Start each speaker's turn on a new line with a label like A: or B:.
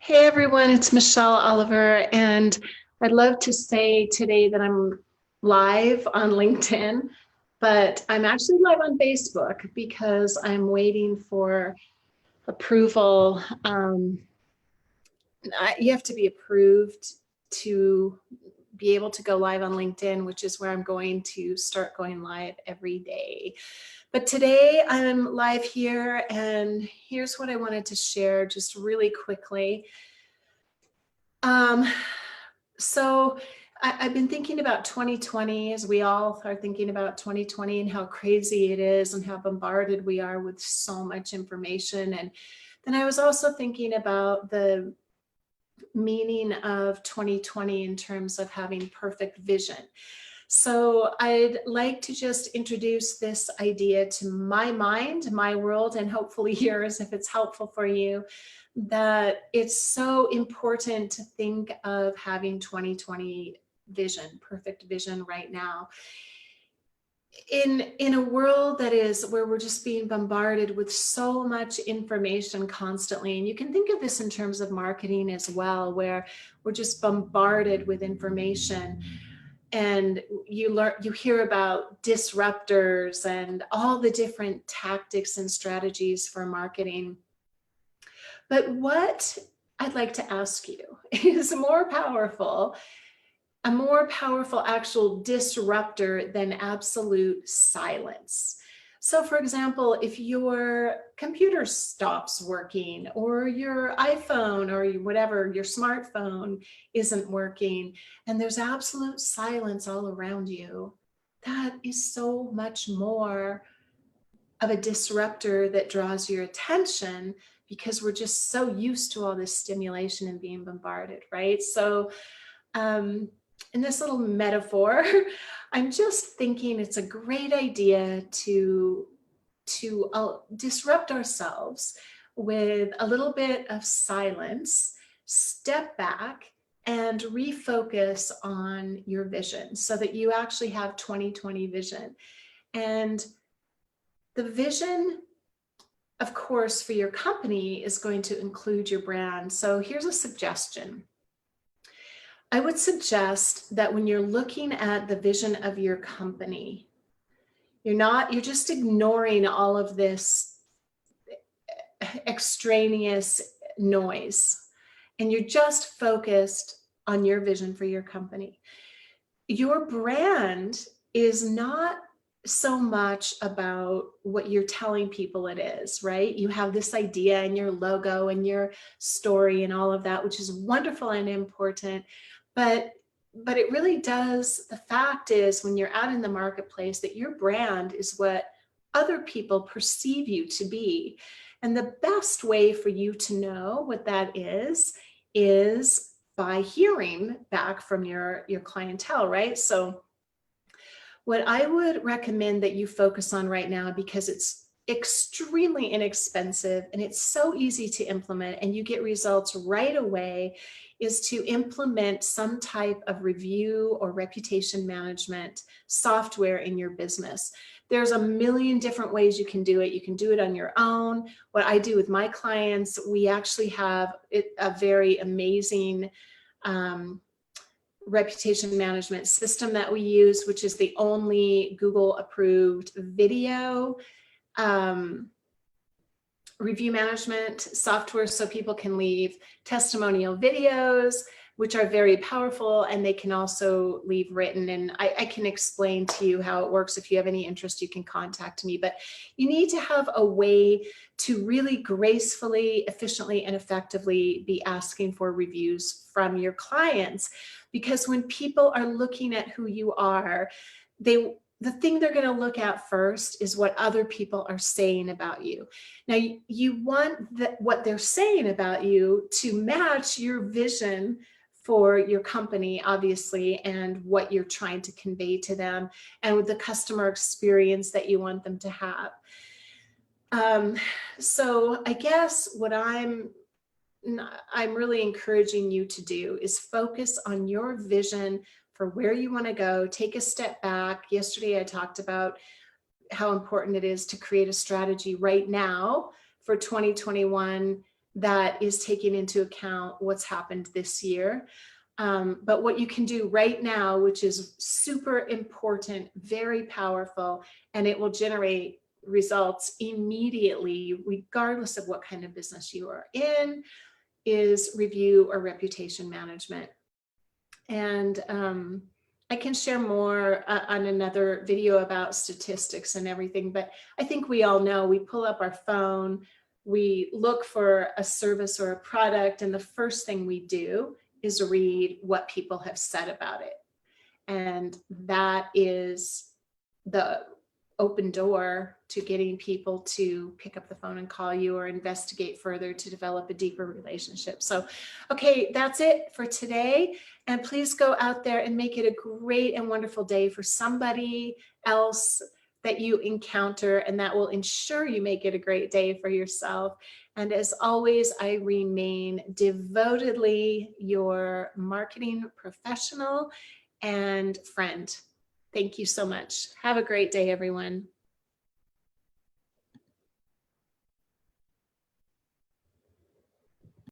A: Hey everyone, it's Michelle Oliver, and I'd love to say today that I'm live on LinkedIn, but I'm actually live on Facebook because I'm waiting for approval. You have to be approved to be able to go live on LinkedIn, which is where I'm going to start going live every day. But today I'm live here, and here's what I wanted to share just really quickly. Um, so I've been thinking about 2020, as we all are thinking about 2020 and how crazy it is and how bombarded we are with so much information. And then I was also thinking about the meaning of 2020 in terms of having perfect vision. So I'd like to just introduce this idea to my mind, my world, and hopefully yours if it's helpful for you, that it's so important to think of having 2020 vision, perfect vision right now. In a world that is where we're just being bombarded with so much information constantly, and you can think of this in terms of marketing as well, where we're just bombarded with information, and you hear about disruptors and all the different tactics and strategies for marketing. But what I'd like to ask you is a more powerful actual disruptor than absolute silence. So for example, if your computer stops working, or your iPhone or whatever, your smartphone isn't working, and there's absolute silence all around you, that is so much more of a disruptor that draws your attention, because we're just so used to all this stimulation and being bombarded, right? So in this little metaphor, I'm just thinking it's a great idea to disrupt ourselves with a little bit of silence, step back, and refocus on your vision so that you actually have 2020 vision. And the vision, of course, for your company is going to include your brand. So here's a suggestion. I would suggest that when you're looking at the vision of your company, you're just ignoring all of this extraneous noise, and you're just focused on your vision for your company. Your brand is not so much about what you're telling people it is, right? You have this idea and your logo and your story and all of that, which is wonderful and important. But it really does, the fact is, when you're out in the marketplace, that your brand is what other people perceive you to be. And the best way for you to know what that is by hearing back from your clientele, right? So what I would recommend that you focus on right now, because it's extremely inexpensive and it's so easy to implement and you get results right away, is to implement some type of review or reputation management software in your business. There's a million different ways you can do it. You can do it on your own. What I do with my clients, we actually have a very amazing reputation management system that we use, which is the only Google approved video review management software, so people can leave testimonial videos, which are very powerful, and they can also leave written. And I can explain to you how it works. If you have any interest, you can contact me. But you need to have a way to really gracefully, efficiently, and effectively be asking for reviews from your clients. Because when people are looking at who you are, the thing they're going to look at first is what other people are saying about you. Now, you want what they're saying about you to match your vision for your company, obviously, and what you're trying to convey to them, and with the customer experience that you want them to have. So I guess what I'm really encouraging you to do is focus on your vision for where you want to go. Take a step back. Yesterday, I talked about how important it is to create a strategy right now for 2021 that is taking into account what's happened this year. But what you can do right now, which is super important, very powerful, and it will generate results immediately, regardless of what kind of business you are in, is review or reputation management. And I can share more on another video about statistics and everything, but I think we all know, we pull up our phone, we look for a service or a product, and the first thing we do is read what people have said about it. And that is the open door to getting people to pick up the phone and call you or investigate further to develop a deeper relationship. So, okay, that's it for today. And please go out there and make it a great and wonderful day for somebody else that you encounter, and that will ensure you make it a great day for yourself. And as always, I remain devotedly your marketing professional and friend. Thank you so much. Have a great day, everyone.